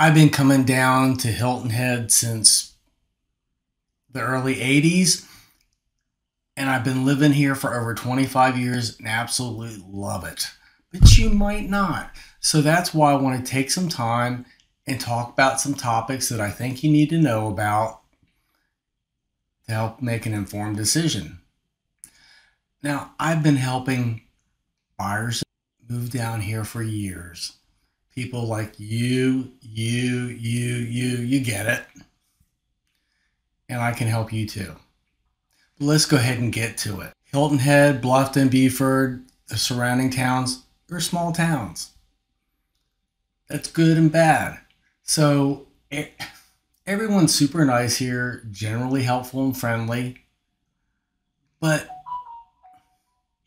I've been coming down to Hilton Head since the early 80s, and I've been living here for over 25 years and absolutely love it. But you might not. So that's why I want to take some time and talk about some topics that I think you need to know about to help make an informed decision. Now, I've been helping buyers move down here for years. People like you get it. And I can help you too. But let's go ahead and get to it. Hilton Head, Bluffton, Beaufort, the surrounding towns, they're small towns. That's good and bad. So everyone's super nice here, generally helpful and friendly. But,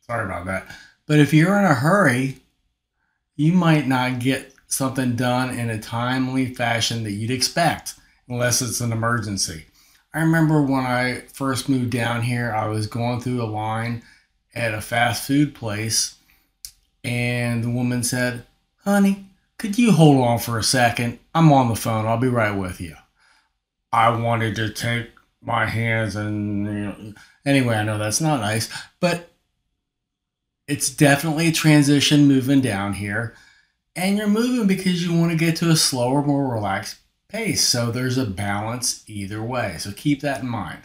sorry about that. But if you're in a hurry, you might not get something done in a timely fashion that you'd expect, unless it's an emergency. I remember when I first moved down here, I was going through a line at a fast food place, and the woman said, "Honey, could you hold on for a second? I'm on the phone. I'll be right with you." I wanted to take my hands and, anyway, I know that's not nice, but it's definitely a transition moving down here. And you're moving because you want to get to a slower, more relaxed pace. So there's a balance either way. So keep that in mind.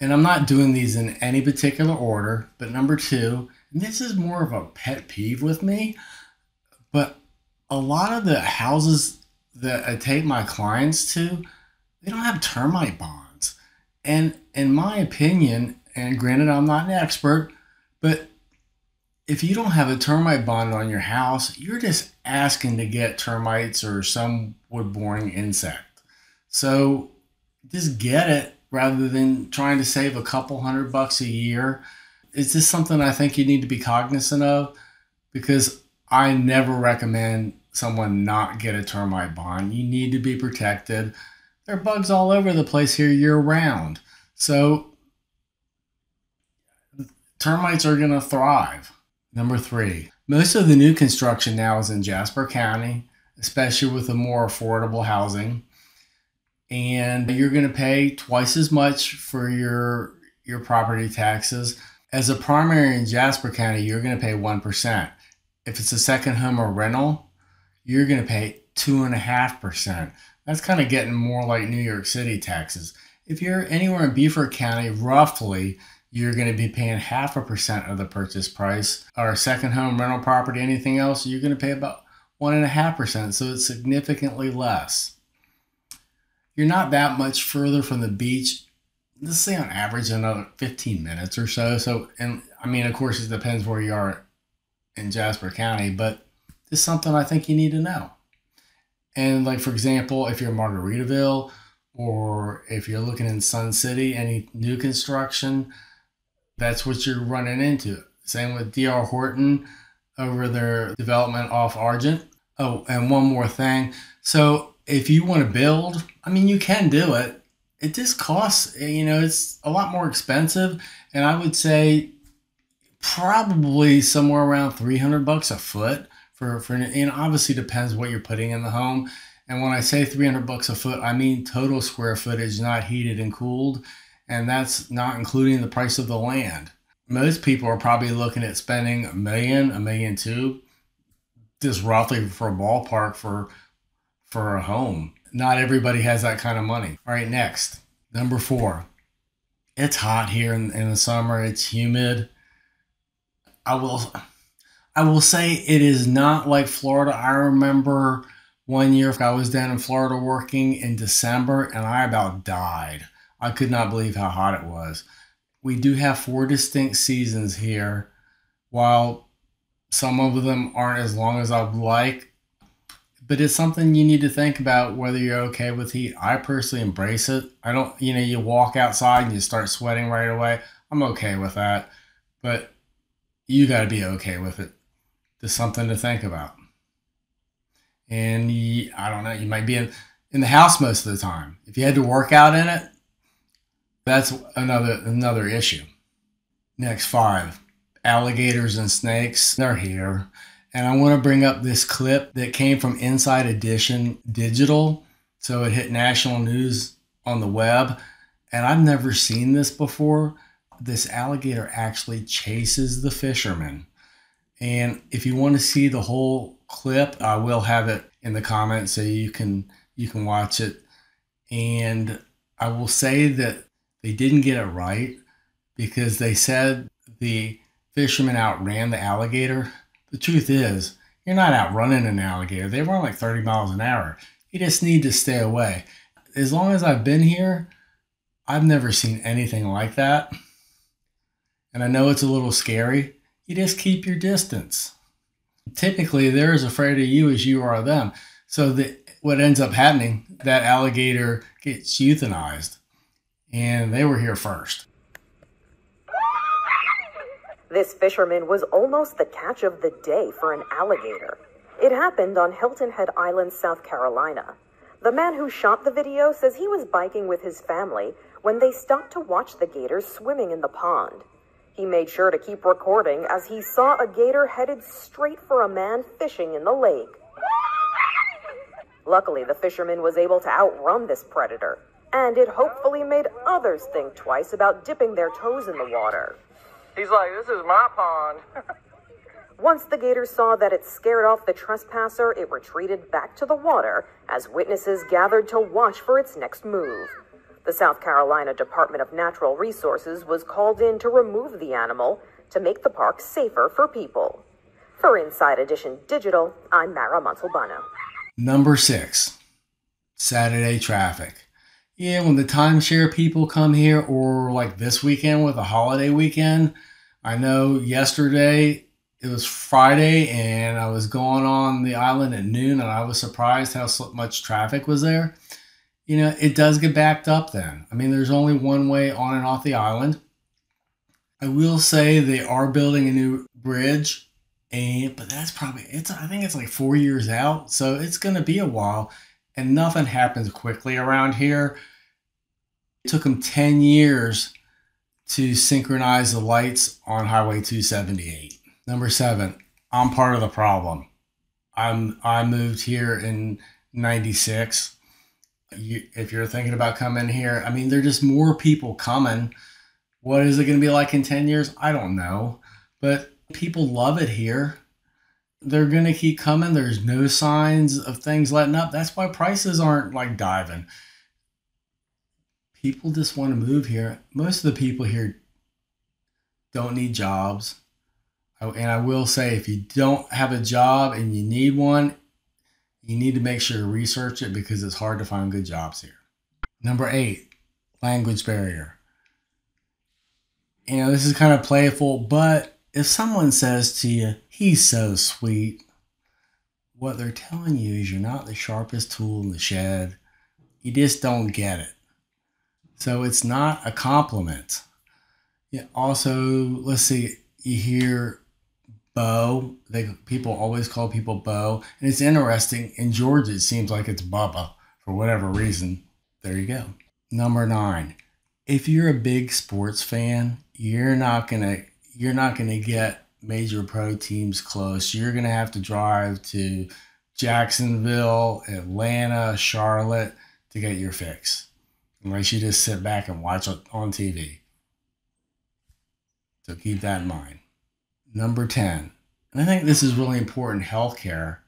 And I'm not doing these in any particular order, but number two, and this is more of a pet peeve with me, but a lot of the houses that I take my clients to, they don't have termite bonds. And in my opinion, and granted I'm not an expert, but if you don't have a termite bond on your house, you're just asking to get termites or some wood-boring insect. So just get it rather than trying to save a couple $100 a year. It's just something I think you need to be cognizant of, because I never recommend someone not get a termite bond. You need to be protected. There are bugs all over the place here year-round. So termites are going to thrive. Number three, most of the new construction now is in Jasper County, especially with the more affordable housing. And you're going to pay twice as much for your property taxes. As a primary in Jasper County, you're going to pay 1%. If it's a second home or rental, you're going to pay 2.5%. That's kind of getting more like New York City taxes. If you're anywhere in Beaufort County, roughly, you're going to be paying 0.5% of the purchase price. Or second home, rental property, anything else, you're going to pay about 1.5%. So it's significantly less. You're not that much further from the beach. Let's say on average another 15 minutes or so. So, and I mean, of course, it depends where you are in Jasper County, but it's something I think you need to know. And like, for example, if you're in Margaritaville, or if you're looking in Sun City, any new construction, that's what you're running into. Same with D.R. Horton over their development off Argent. Oh, and one more thing. So if you want to build, I mean, you can do it. It just costs, it's a lot more expensive. And I would say probably somewhere around $300 a foot for obviously depends what you're putting in the home. And when I say $300 a foot, I mean total square footage, not heated and cooled. And that's not including the price of the land. Most people are probably looking at spending $1 million, $1.2 million, just roughly for a ballpark for a home. Not everybody has that kind of money. All right, next, number four. It's hot here in the summer. It's humid. I will say it is not like Florida. I remember one year I was down in Florida working in December, and I about died. I could not believe how hot it was. We do have 4 distinct seasons here. While some of them aren't as long as I'd like, but it's something you need to think about whether you're okay with heat. I personally embrace it. I don't, you walk outside and you start sweating right away. I'm okay with that, but you got to be okay with it. Just something to think about. And I don't know, you might be in the house most of the time. If you had to work out in it, that's another issue. Next, 5, alligators and snakes. They're here. And I want to bring up this clip that came from Inside Edition Digital. So it hit national news on the web. And I've never seen this before. This alligator actually chases the fisherman. And if you want to see the whole clip, I will have it in the comments so you can watch it. And I will say that they didn't get it right because they said the fisherman outran the alligator. The truth is, you're not outrunning an alligator. They run like 30 miles an hour. You just need to stay away. As long as I've been here, I've never seen anything like that. And I know it's a little scary. You just keep your distance. Typically, they're as afraid of you as you are of them. So what ends up happening, that alligator gets euthanized. And they were here first. This fisherman was almost the catch of the day for an alligator. It happened on Hilton Head Island, South Carolina. The man who shot the video says he was biking with his family when they stopped to watch the gators swimming in the pond. He made sure to keep recording as he saw a gator headed straight for a man fishing in the lake. Luckily, the fisherman was able to outrun this predator, and it hopefully made others think twice about dipping their toes in the water. He's like, this is my pond. Once the gator saw that it scared off the trespasser, it retreated back to the water as witnesses gathered to watch for its next move. The South Carolina Department of Natural Resources was called in to remove the animal to make the park safer for people. For Inside Edition Digital, I'm Mara Montalbano. Number 6, Saturday traffic. Yeah, when the timeshare people come here, or like this weekend with a holiday weekend, I know yesterday it was Friday and I was going on the island at noon and I was surprised how much traffic was there. You know, it does get backed up then. I mean, there's only one way on and off the island. I will say they are building a new bridge, but that's probably, I think it's like 4 years out. So it's going to be a while and nothing happens quickly around here. It took them 10 years to synchronize the lights on Highway 278. Number 7, I'm part of the problem. I moved here in 96. If you're thinking about coming here, I mean, there are just more people coming. What is it going to be like in 10 years? I don't know. But people love it here. They're going to keep coming. There's no signs of things letting up. That's why prices aren't like diving. People just want to move here. Most of the people here don't need jobs. And I will say, if you don't have a job and you need one, you need to make sure to research it because it's hard to find good jobs here. Number 8, language barrier. You know, this is kind of playful, but if someone says to you, he's so sweet, what they're telling you is you're not the sharpest tool in the shed. You just don't get it. So it's not a compliment. Yeah, also, let's see, you hear Bo. People always call people Bo. And it's interesting. In Georgia, it seems like it's Bubba for whatever reason. There you go. Number 9. If you're a big sports fan, you're not gonna get major pro teams close. You're gonna have to drive to Jacksonville, Atlanta, Charlotte to get your fix, unless you just sit back and watch it on TV. So keep that in mind. Number 10, and I think this is really important, healthcare.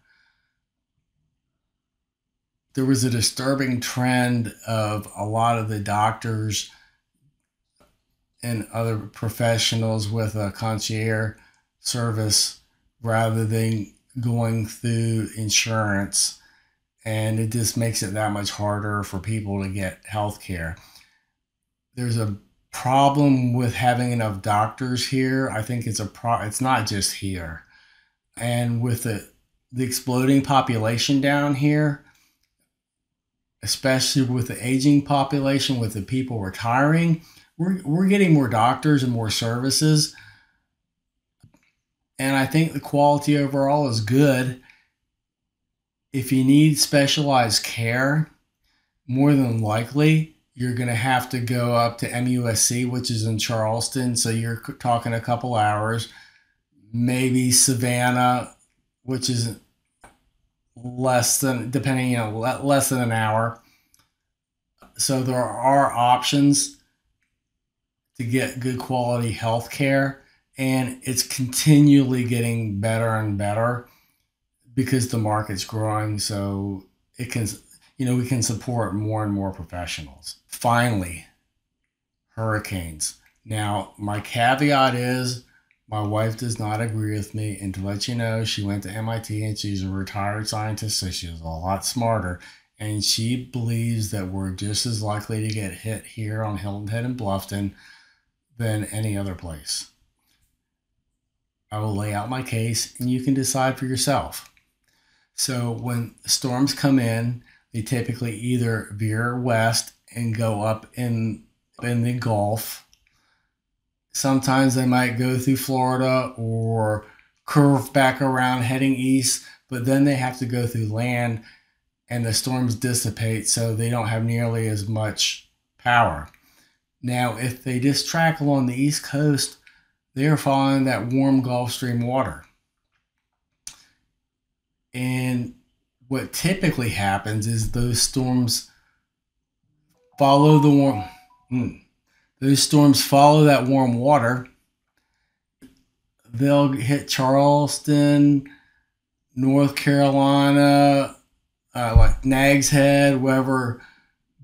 There was a disturbing trend of a lot of the doctors and other professionals with a concierge service rather than going through insurance. And it just makes it that much harder for people to get health care. There's a problem with having enough doctors here. I think it's not just here. And with the exploding population down here, especially with the aging population, with the people retiring, we're getting more doctors and more services. And I think the quality overall is good. If you need specialized care, more than likely, you're going to have to go up to MUSC, which is in Charleston. So you're talking a couple hours. Maybe Savannah, which is less than, depending, less than an hour. So there are options to get good quality health care, and it's continually getting better and better because the market's growing. So it can, we can support more and more professionals. Finally, hurricanes. Now, my caveat is my wife does not agree with me. And to let you know, she went to MIT and she's a retired scientist, so she's a lot smarter. And she believes that we're just as likely to get hit here on Hilton Head and Bluffton than any other place. I will lay out my case and you can decide for yourself. So when storms come in, they typically either veer west and go up in the Gulf. Sometimes they might go through Florida or curve back around heading east, but then they have to go through land and the storms dissipate, so they don't have nearly as much power. Now, if they just track along the East Coast, they are following that warm Gulf Stream water. And what typically happens is those storms follow the warm... Those storms follow that warm water. They'll hit Charleston, North Carolina, like Nags Head, wherever,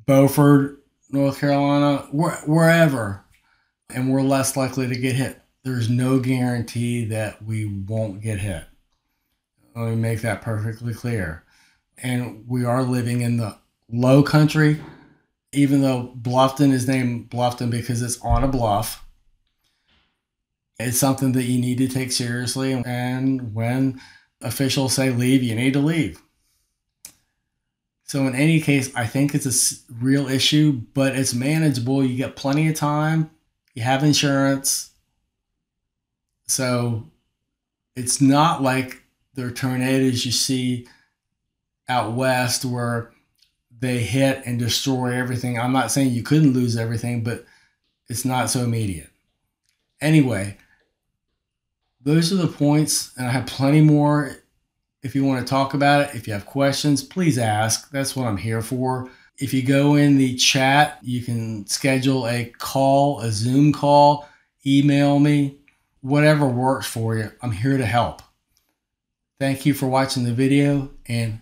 Beaufort, North Carolina, wherever, and we're less likely to get hit. There's no guarantee that we won't get hit. Let me make that perfectly clear. And we are living in the low country, even though Bluffton is named Bluffton because it's on a bluff. It's something that you need to take seriously. And when officials say leave, you need to leave. So in any case, I think it's a real issue, but it's manageable. You get plenty of time. You have insurance. So it's not like the tornadoes you see out west where they hit and destroy everything. I'm not saying you couldn't lose everything, but it's not so immediate. Anyway, those are the points, and I have plenty more. If you want to talk about it, if you have questions, please ask. That's what I'm here for. If you go in the chat, you can schedule a call, a Zoom call, email me, whatever works for you. I'm here to help. Thank you for watching the video, and